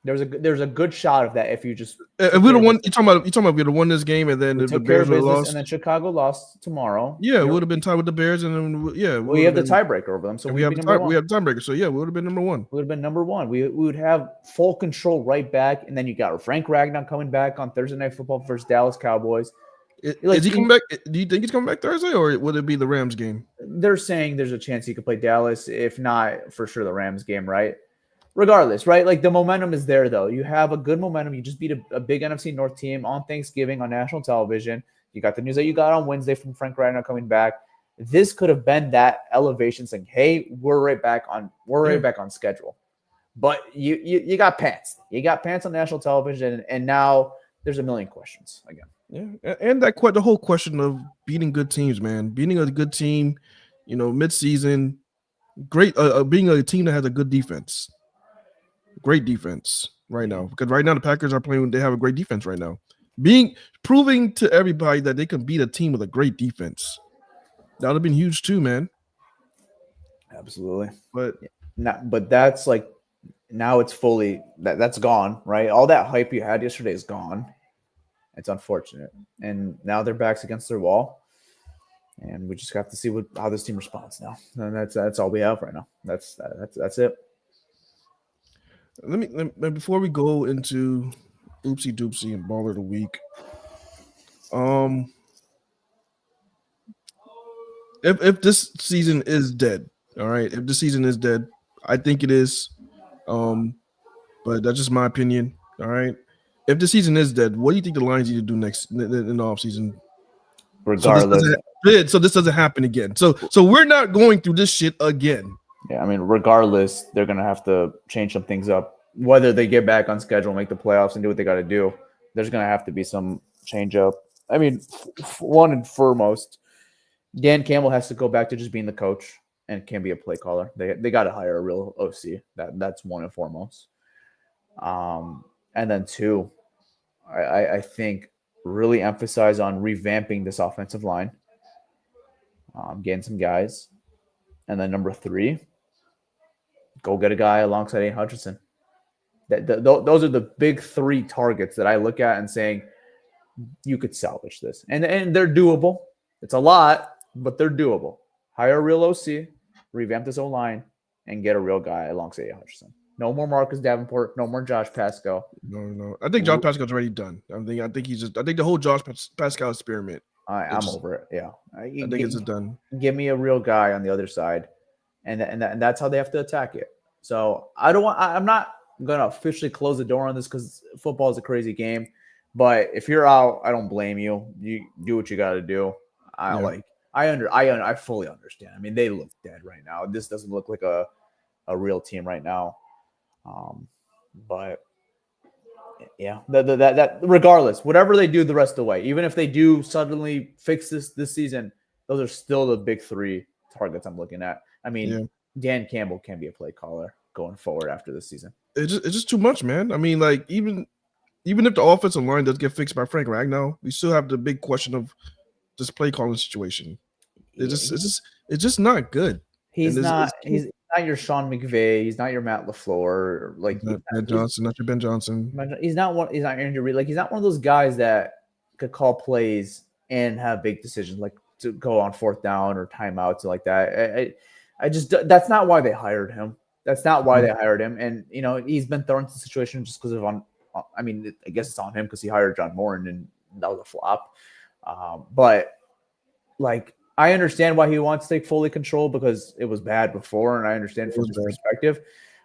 There's a good shot of that if you just if we'd have won. You talking about we'd have won this game and then the Bears would have lost, and then Chicago lost tomorrow. Yeah, it would have been tied with the Bears, and then we have the tiebreaker over them, so we have the tiebreaker. So yeah, we would have been number one. We would have been number one. We would have full control right back, and then you got Frank Ragnow coming back on Thursday Night Football versus Dallas Cowboys. Is he coming back? Do you think he's coming back Thursday, or would it be the Rams game? They're saying there's a chance he could play Dallas. If not, for sure the Rams game, right? Regardless, right? Like the momentum is there, though. You have a good momentum. You just beat a big NFC North team on Thanksgiving on national television. You got the news that you got on Wednesday from Frank Ragnow coming back. This could have been that elevation, saying, "Hey, we're right back on schedule." But you got pants. You got pants on national television, and now there's a million questions again. Yeah, and the whole question of beating good teams, man. Beating a good team, mid-season, great. Being a team that has a good defense. Great defense right now, because right now the Packers are playing. They have a great defense right now, proving to everybody that they can beat a team with a great defense. That would have been huge too, man. Absolutely, but that's like now it's fully that's gone, right? All that hype you had yesterday is gone. It's unfortunate, and now their backs against their wall, and we just have to see how this team responds now. And that's all we have right now. That's it. Let me before we go into Oopsy Doopsy and Baller of the Week. If this season is dead, all right. If the season is dead, I think it is. But that's just my opinion. All right. If the season is dead, what do you think the Lions need to do next in the offseason? Regardless, so this doesn't happen again. So we're not going through this shit again. Yeah, I mean, regardless, they're going to have to change some things up. Whether they get back on schedule, make the playoffs, and do what they got to do, there's going to have to be some change up. I mean, one and foremost, Dan Campbell has to go back to just being the coach and can be a play caller. They got to hire a real OC. That's one and foremost. And then two, I think really emphasize on revamping this offensive line, getting some guys. And then number three, go get a guy alongside Aiden Hutchinson. Those are the big three targets that I look at and saying you could salvage this. And they're doable. It's a lot, but they're doable. Hire a real OC, revamp this O-line, and get a real guy alongside Aiden Hutchinson. No more Marcus Davenport. No more Josh Pascal. No. I think Josh Pascal's already done. I think the whole Josh Pascal experiment. I'm over it. Yeah, I think it's just done. Give me a real guy on the other side, and that's how they have to attack it. So I'm not gonna officially close the door on this because football is a crazy game. But if you're out, I don't blame you. You do what you got to do. I fully understand. I mean, they look dead right now. This doesn't look like a real team right now. But yeah, that regardless, whatever they do the rest of the way, even if they do suddenly fix this season, those are still the big three targets I'm looking at. I mean, Dan Campbell can be a play caller going forward after this season. It's just too much, man. I mean, like even if the offensive line does get fixed by Frank Ragnow, we still have the big question of this play calling situation. It's just not good. He's not not your Sean McVay. He's not your Matt LaFleur. Like Ben Johnson, not your Ben Johnson. He's not Andrew Reid. Like he's not one of those guys that could call plays and have big decisions, like to go on fourth down or timeouts like that. I just that's not why they hired him. That's not why they hired him. And he's been thrown into the situation just because of I mean, I guess it's on him because he hired John Moran and that was a flop. But like, I understand why he wants to take fully control because it was bad before, and I understand from his perspective.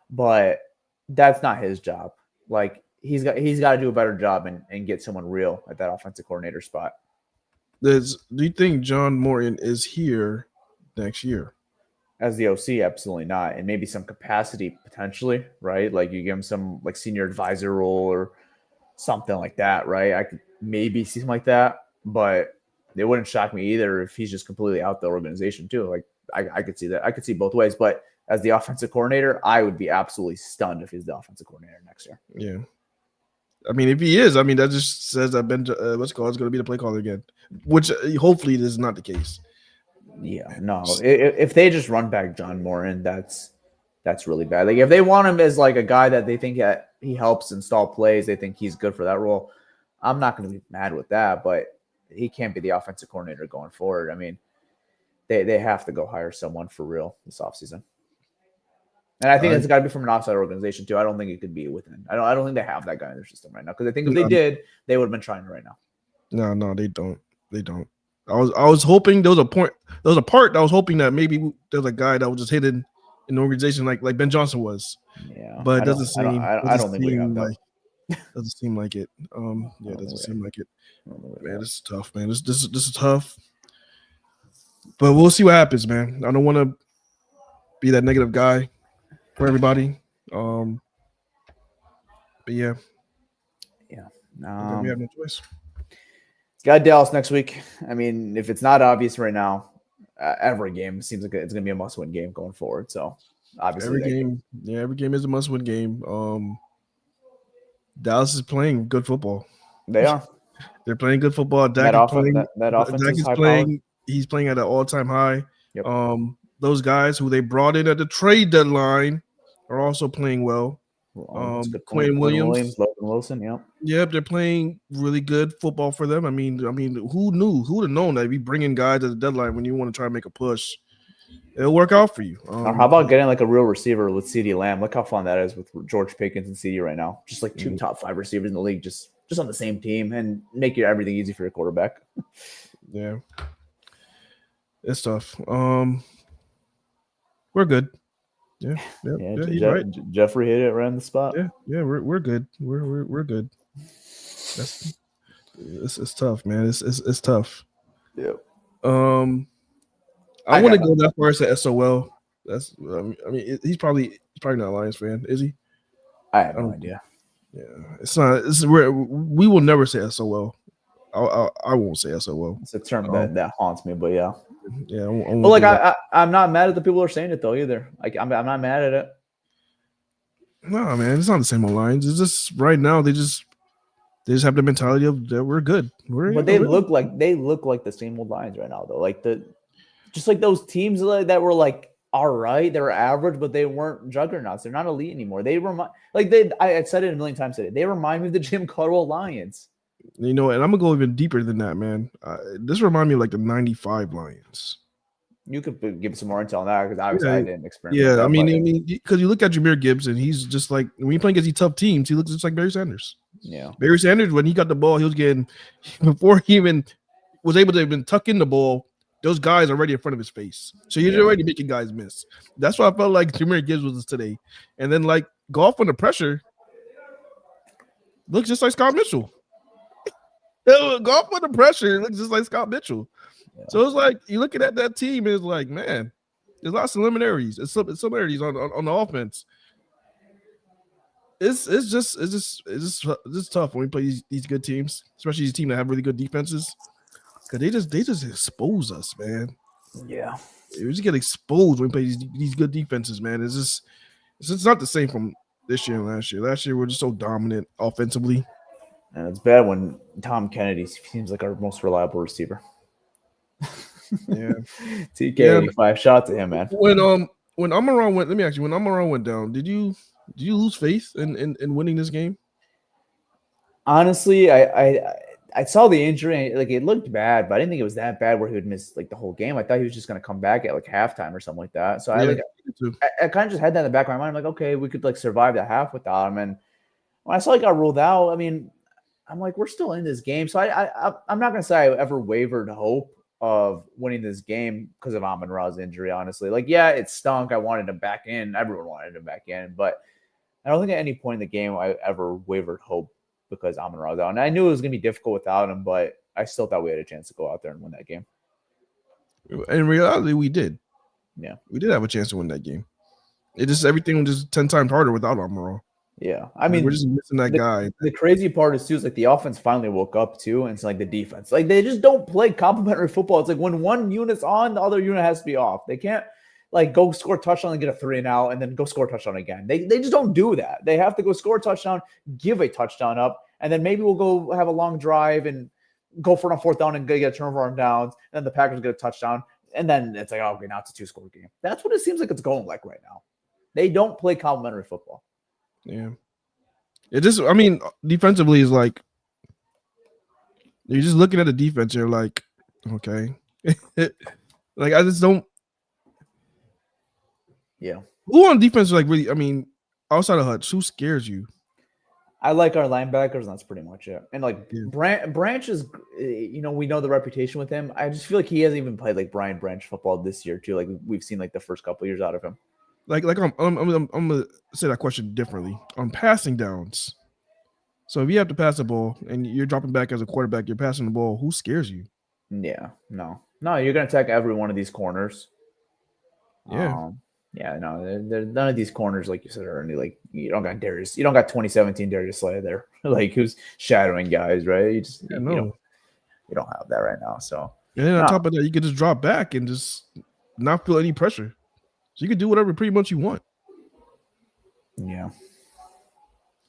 But that's not his job. Like he's got to do a better job and get someone real at that offensive coordinator spot. Do you think John Morton is here next year? As the OC, absolutely not. And maybe some capacity potentially, right? Like you give him some like senior advisor role or something like that, right? I could maybe see something like that, but it wouldn't shock me either if he's just completely out the organization too. Like I could see that. I could see both ways. But as the offensive coordinator, I would be absolutely stunned if he's the offensive coordinator next year. Yeah. I mean, if he is, I mean, that just says that Ben, is going to be the play caller again, which hopefully this is not the case. Yeah, no. If they just run back John Moran, that's really bad. Like if they want him as like a guy that they think that he helps install plays, they think he's good for that role. I'm not going to be mad with that, but he can't be the offensive coordinator going forward. I mean, they have to go hire someone for real this offseason. And I think it's got to be from an outside organization too. I don't think it could be within. I don't think they have that guy in their system right now because I think if they did, they would have been trying it right now. No, they don't. They don't. I was hoping there was a part that I was hoping that maybe there's a guy that was just hidden in the organization like Ben Johnson was. Yeah, but it doesn't seem. I don't think we have that. Doesn't seem like it. Yeah, it doesn't seem like it. Man, this is tough, man. This is tough. But we'll see what happens, man. I don't want to be that negative guy for everybody. But yeah. We have no choice. Got Dallas next week. I mean, if it's not obvious right now, every game seems like it's going to be a must-win game going forward. So obviously, every game is a must-win game. Dallas is playing good football. They are. They're playing good football. Dak is playing. He's playing at an all-time high. Yep. Those guys who they brought in at the trade deadline are also playing well. Quinn Williams, Logan Wilson, Yep, they're playing really good football for them. I mean, who knew? Who would have known that we bring in guys at the deadline when you want to try to make a push? It'll work out for you. Or how about getting like a real receiver with CeeDee Lamb? Look how fun that is with George Pickens and CeeDee right now. Just like two top 5 receivers in the league, just on the same team, and make everything easy for your quarterback. Yeah, it's tough. We're good. Yeah, right. Jeffrey hit it right on the spot. Yeah, we're good. We're good. It's tough, man. It's tough. Yep. I want to go that far as a SOL. He's probably not a Lions fan, is he? I have no idea. Yeah, it's not. We will never say SOL. I won't say SOL. It's a term that haunts me, but yeah. Yeah, but like I'm not mad at the people who are saying it though either. Like I'm not mad at it. No, man, it's not the same on Lions. It's just right now they just have the mentality of that we're good. But they look like the same old Lions right now though. Like just like those teams that were like all right, they were average, but they weren't juggernauts. They're not elite anymore. I said it a million times today. They remind me of the Jim Caldwell Lions. And I'm gonna go even deeper than that, man. This reminds me of like the '95 Lions. You could give some more intel on that because obviously I didn't experience. Yeah, I mean, because you look at Jahmyr Gibbs and he's just like when you play against these tough teams, he looks just like Barry Sanders. Yeah, Barry Sanders when he got the ball, he was getting before he even was able to even tuck in the ball. Those guys are already in front of his face, so you're already making guys miss. That's what I felt like Jahmyr Gibbs was today. And then like golf under pressure looks just like Scott Mitchell. Golf under pressure looks just like Scott Mitchell. Yeah. So it's like you're looking at that team, and it's like, man, there's lots of similarities. It's similarities on the offense. It's just tough when we play these good teams, especially these teams that have really good defenses, because they just expose us, man. Yeah, we just get exposed when we play these good defenses, man. It's not the same from this year and last year. Last year we're just so dominant offensively. And it's bad when Tom Kennedy seems like our most reliable receiver. Yeah. TK85, shout out to him, man. When when Amaron went, let me ask you, when Amaron went down, did you lose faith in winning this game? Honestly, I saw the injury. Like it looked bad, but I didn't think it was that bad where he would miss like the whole game. I thought he was just going to come back at like halftime or something like that. So Yeah, I kind of just had that in the back of my mind. I'm like, okay, we could like survive the half without him. And when I saw he got ruled out, I mean, I'm like, we're still in this game. So I'm not going to say I ever wavered hope of winning this game because of Amon-Ra's injury. Honestly, like, yeah, it stunk. I wanted him back in. Everyone wanted him back in, but I don't think at any point in the game I ever wavered hope because Amon-Ra was out. And I knew it was going to be difficult without him, but I still thought we had a chance to go out there and win that game. In reality, we did. Yeah. We did have a chance to win that game. It just everything was just 10 times harder without Amon-Ra. Yeah. I mean, we're just missing that guy. The crazy part is too, is like the offense finally woke up too, and it's like the defense. Like they just don't play complementary football. It's like when one unit's on, the other unit has to be off. They can't like go score a touchdown and get a 3-and-out and then go score a touchdown again. They just don't do that. They have to go score a touchdown, give a touchdown up, and then maybe we'll go have a long drive and go for it on fourth down and get a turnover on downs. And then the Packers get a touchdown. And then it's like, oh, okay, now it's a 2-score game. That's what it seems like it's going like right now. They don't play complementary football. Yeah. It just, I mean, defensively is like, you're just looking at the defense, you're like, okay. Like, I just don't. Yeah. Who on defense, like, really, I mean, outside of Hutch, who scares you? I like our linebackers, and that's pretty much it. And like Branch is, you know, we know the reputation with him. I just feel like he hasn't even played like Brian Branch football this year too. Like we've seen like the first couple of years out of him. Like I'm gonna say that question differently. On passing downs, so if you have to pass the ball and you're dropping back as a quarterback, you're passing the ball. Who scares you? Yeah, no, you're gonna attack every one of these corners. Yeah. Yeah, no, none of these corners, like you said, are any like you don't got 2017 Darius Slay there, like who's shadowing guys, right? You just you don't have that right now. So and then on top of that, you could just drop back and just not feel any pressure. So you could do whatever pretty much you want. Yeah.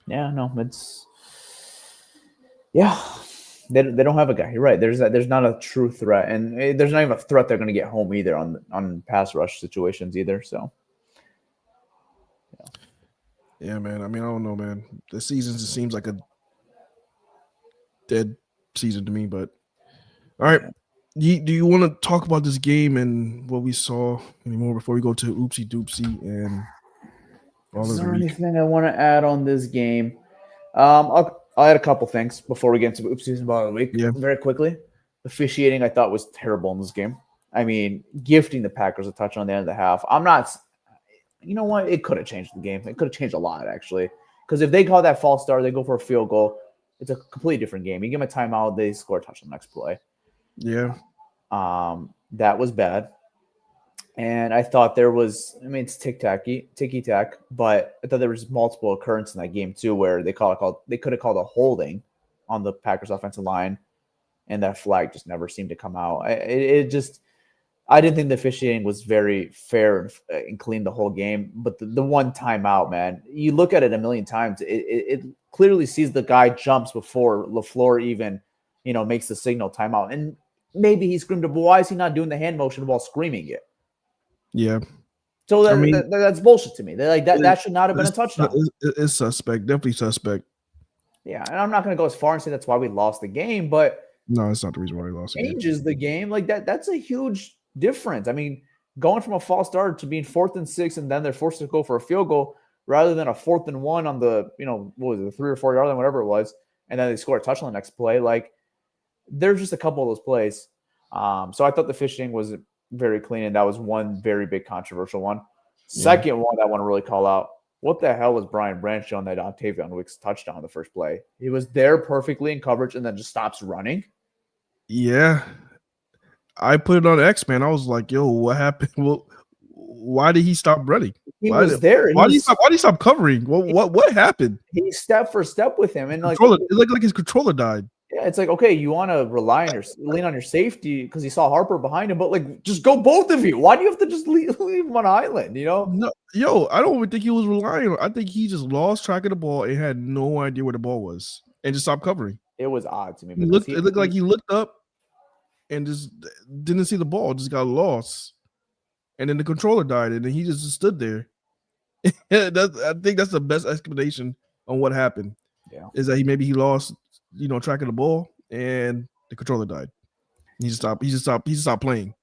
Yeah, no, it's They don't have a guy. You're right. There's not a true threat, and there's not even a threat they're going to get home either on pass rush situations either. So, yeah, man. I mean, I don't know, man. The season just seems like a dead season to me. But all right, do you want to talk about this game and what we saw anymore before we go to Oopsy Doopsy and Baller? Is there anything I want to add on this game? I'll add a couple things before we get into Oopsies and Baller of the Week. Yeah. Very quickly. Officiating, I thought, was terrible in this game. I mean, gifting the Packers a touch on the end of the half. I'm not – you know what? It could have changed the game. It could have changed a lot, actually. Because if they call that false start, they go for a field goal, it's a completely different game. You give them a timeout, they score a touch on the next play. Yeah. That was bad. And I thought there was, I mean, it's ticky-tack, but I thought there was multiple occurrences in that game too where they could have called a holding on the Packers offensive line, and that flag just never seemed to come out. I didn't think the officiating was very fair and clean the whole game, but the one timeout, man, you look at it a million times, it clearly sees the guy jumps before LaFleur even, makes the signal timeout. And maybe he screamed, but why is he not doing the hand motion while screaming it? Yeah. So that's bullshit to me. They're like that should not have been a touchdown. It's suspect, definitely suspect. Yeah, and I'm not going to go as far and say that's why we lost the game, but no, it's not the reason why we lost the game. Changes the game like that. That's a huge difference. I mean, going from a false start to being 4th and 6, and then they're forced to go for a field goal rather than a 4th and 1 on the what was it, the 3 or 4 yard line, whatever it was, and then they score a touchdown the next play. Like there's just a couple of those plays. So I thought the fishing was very clean, and that was one very big controversial one. Second one I want to really call out. What the hell was Brian Branch on that Octavian Wicks touchdown on the first play? He was there perfectly in coverage and then just stops running. Yeah. I put it on X, man. I was like, yo, what happened? Well, why did he stop running? Why did he stop covering? What happened? He step for step with him, and it looked like his controller died. Yeah, it's like, okay, you want to lean on your safety because he saw Harper behind him, but like, just go both of you. Why do you have to just leave him on an island? No, I don't even think he was relying on. I think he just lost track of the ball and had no idea where the ball was and just stopped covering. It was odd to me. It looked like he looked up and just didn't see the ball, just got lost. and then the controller died, and then he just stood there. I think that's the best explanation on what happened. Yeah. Is that he lost, track of the ball, and the controller died. He just stopped playing.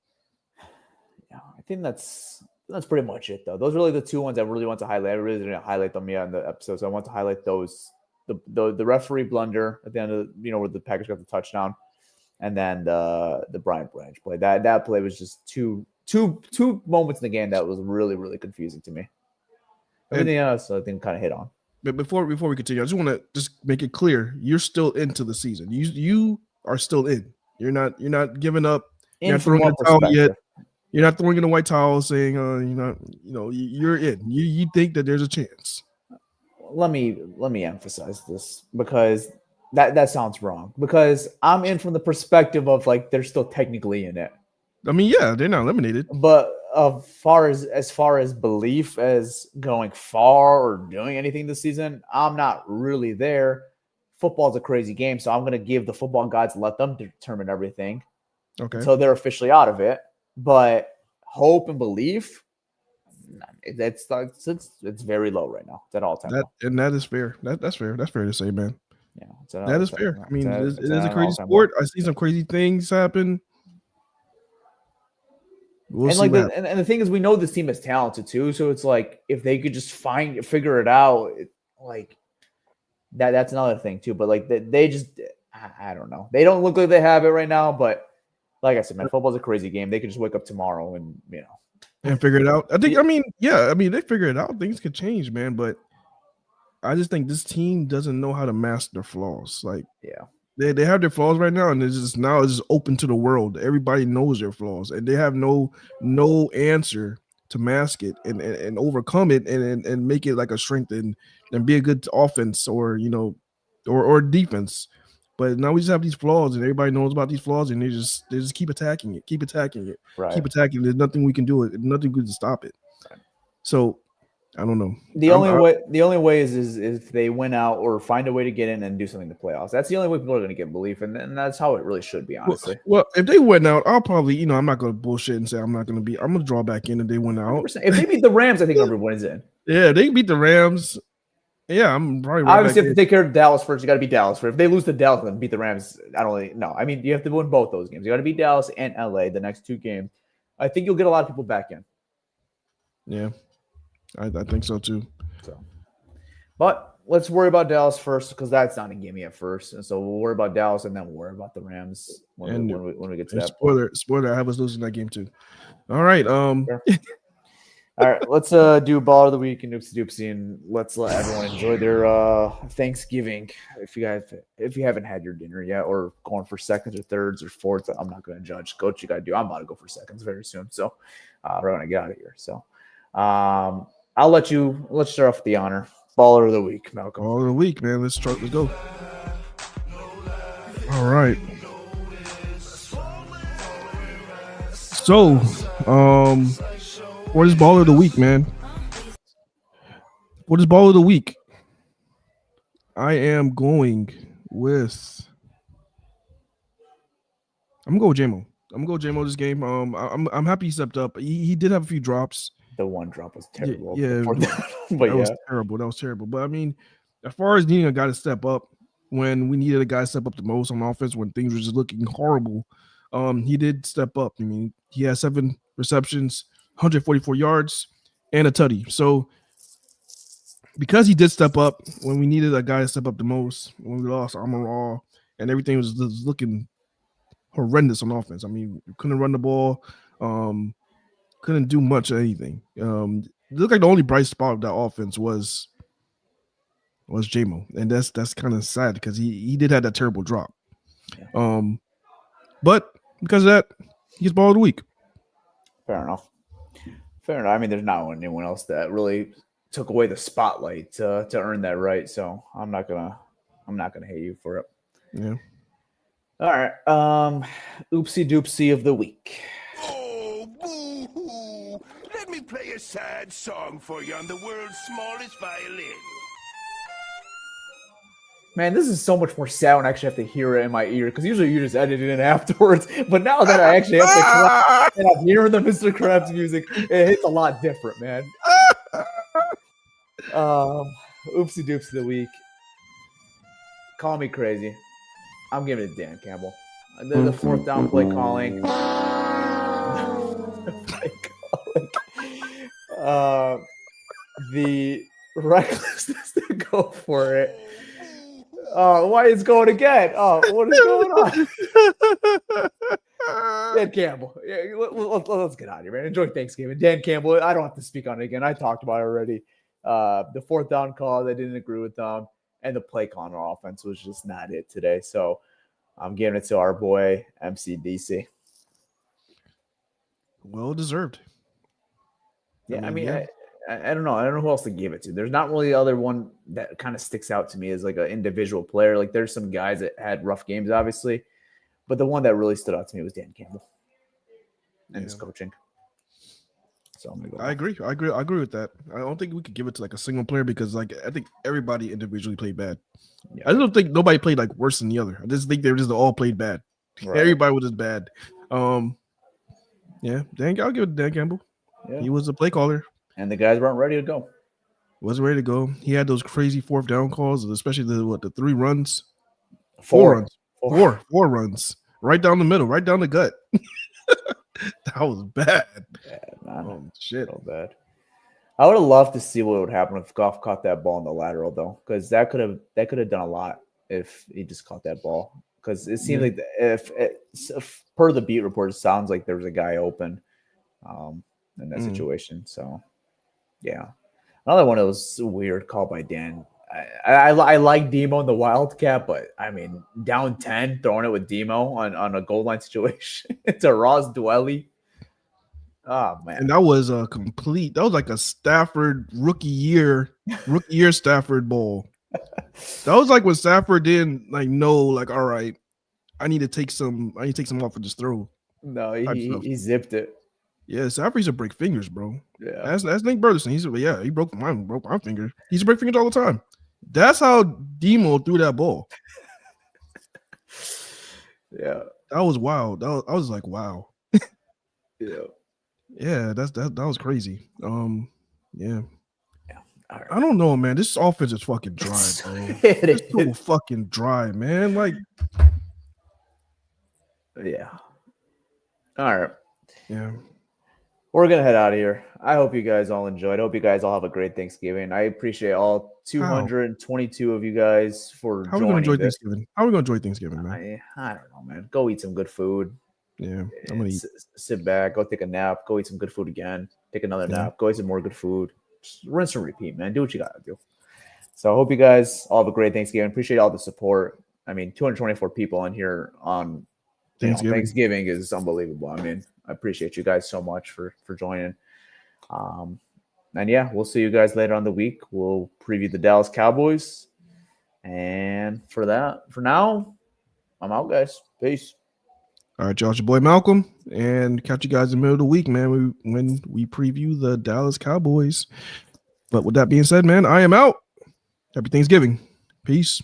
Yeah, I think that's pretty much it, though. Those are really the two ones I really want to highlight. I really didn't highlight them yet in the episode, so I want to highlight those. The referee blunder at the end of where the Packers got the touchdown, and then the Brian Branch play. That play was just two moments in the game that was really, really confusing to me. Everything else I think kind of hit on. But before we continue, I just want to just make it clear: you're still into the season. You are still in. You're not giving up. You're not throwing in the towel yet. You're not throwing in the white towel, saying you're in. You think that there's a chance. Let me emphasize this, because that sounds wrong. Because I'm in from the perspective of like they're still technically in it. I mean, yeah, they're not eliminated. But as far as belief as going far or doing anything this season, I'm not really there. Football's a crazy game, so I'm going to give the football gods, let them determine everything. Okay. Until they're officially out of it. But hope and belief, it's very low right now. It's at all time. And that is fair. That's fair. That's fair to say, man. Yeah, that is fair. I mean, it is a crazy sport. I see some crazy things happen. We'll and the thing is, we know this team is talented too. So it's like if they could just figure it out, that's another thing too. But like they just, I don't know. They don't look like they have it right now. But like I said, man, football's a crazy game. They could just wake up tomorrow and and figure it out. They figure it out. Things could change, man. But I just think this team doesn't know how to mask their flaws. Like, yeah. They have their flaws right now, and it's just open to the world. Everybody knows their flaws, and they have no answer to mask it and overcome it and make it like a strength and be a good offense or defense. But now we just have these flaws, and everybody knows about these flaws, and they just keep attacking it, right. keep attacking. There's nothing we can do. Nothing good to stop it. Right. So I don't know. The only way is if they win out or find a way to get in and do something in the playoffs. That's the only way people are going to get belief, and that's how it really should be, honestly. Well, if they win out, I'll probably, I'm not going to bullshit and say I'm going to draw back in if they win out. 100%. If they beat the Rams, I think everyone is in. Yeah, they beat the Rams. Yeah, I'm probably right. Obviously, you have to take care of Dallas first. You got to beat Dallas first. If they lose to Dallas and beat the Rams, I don't really know. I mean, you have to win both those games. You got to beat Dallas and LA the next two games. I think you'll get a lot of people back in. Yeah, I think so too. But let's worry about Dallas first, because that's not a gimme at first. And so we'll worry about Dallas, and then we'll worry about the Rams when we get to that. Spoiler, I have us losing that game too. All right. Sure. All right, let's do Baller of the Week and Oopsy Doopsy, and let's let everyone enjoy their Thanksgiving. If you haven't had your dinner yet, or going for seconds or thirds or fourths, I'm not going to judge. Go what you got to do. I'm about to go for seconds very soon, so we're going to get out of here. So let's start off with the honor. Baller of the Week, Malcolm. Baller of the Week, man. Let's go. All right. So, what is Baller of the Week, man? What is Baller of the Week? I am going with. I'm gonna go with JMO. I'm gonna go with JMO this game. I'm happy he stepped up. He did have a few drops. The one drop was terrible. Yeah, was terrible. That was terrible. But I mean, as far as needing a guy to step up when we needed a guy to step up the most on offense, when things were just looking horrible, he did step up. I mean, he had 7 receptions, 144 yards, and a tutty. So because he did step up when we needed a guy to step up the most, when we lost Amon-Ra and everything was looking horrendous on offense. I mean, we couldn't run the ball. Couldn't do much of anything. It looked like the only bright spot of that offense was JMO, and that's kind of sad because he did have that terrible drop. Yeah. But because of that, he's Baller of the Week. Fair enough. I mean, there's not anyone else that really took away the spotlight to earn that right. So I'm not gonna hate you for it. Yeah. All right. Oopsy Doopsy of the Week. Let me play a sad song for you on the world's smallest violin. Man, this is so much more sad when I actually have to hear it in my ear because usually you just edit it in afterwards. But now that I actually have to clap and I'm hearing the Mr. Krabs music, it hits a lot different, man. Oopsy Doopsy of the week. Call me crazy. I'm giving it to Dan Campbell. The fourth down play calling. The recklessness to go for it. Why is going again? What is going on? Dan Campbell. Yeah, let's get out of here, man. Enjoy Thanksgiving. Dan Campbell, I don't have to speak on it again. I talked about it already. The fourth down call, I didn't agree with them. And the play call on our offense was just not it today. So I'm giving it to our boy, MCDC. Well deserved. Yeah, I mean, I don't know. I don't know who else to give it to. There's not really other one that kind of sticks out to me as like an individual player. Like there's some guys that had rough games, obviously, but the one that really stood out to me was Dan Campbell and his coaching. So I'm gonna go. I agree with that. I don't think we could give it to like a single player because like I think everybody individually played bad. Yeah. I don't think nobody played like worse than the other. I just think they just all played bad. Right. Everybody was just bad. Yeah, I'll give it to Dan Campbell. Yeah. He was a play caller. And the guys weren't ready to go. Wasn't ready to go. He had those crazy fourth down calls, especially the 3 runs. Four runs. Right down the middle, right down the gut. That was bad. Yeah, man. Oh, shit. So bad. I would have loved to see what would happen if Goff caught that ball in the lateral, though, because that could have done a lot if he just caught that ball. Because it seemed like if per the beat report, it sounds like there was a guy open in that situation. So, yeah. Another one that was weird call by Dan. I like Demo in the Wildcat, but I mean, down 10, throwing it with Demo on a goal line situation. It's a Ross Dwelly. Oh man. And that was like a Stafford rookie year Stafford ball. That was like when Stafford didn't like know, like, all right, I need to take some off and just throw. No, he zipped it. Yeah, Stafford used to break fingers, bro. Yeah. That's Nate Burleson. He broke my finger. He used to break fingers all the time. That's how Demo threw that ball. Yeah. That was wild. I was like, wow. Yeah. Yeah, that was crazy. Yeah. All right. I don't know, man. This offense is fucking dry, bro. It's so fucking dry, man. Like, yeah. All right. Yeah. We're going to head out of here. I hope you guys all enjoyed. I hope you guys all have a great Thanksgiving. I appreciate all 222 of you guys for How are we going to enjoy Thanksgiving? How are we going to enjoy Thanksgiving, man? I don't know, man. Go eat some good food. Yeah. I'm going to eat. Sit back. Go take a nap. Go eat some good food again. Take another nap. Go eat some more good food. Just rinse and repeat, man. Do what you got to do. So I hope you guys all have a great Thanksgiving. Appreciate all the support. I mean, 224 people in here on Thanksgiving is unbelievable. I mean, I appreciate you guys so much for joining. And yeah, we'll see you guys later on the week. We'll preview the Dallas Cowboys. And for now, I'm out, guys. Peace. All right, y'all. It's your boy Malcolm, and catch you guys in the middle of the week, man, when we preview the Dallas Cowboys. But with that being said, man, I am out. Happy Thanksgiving. Peace.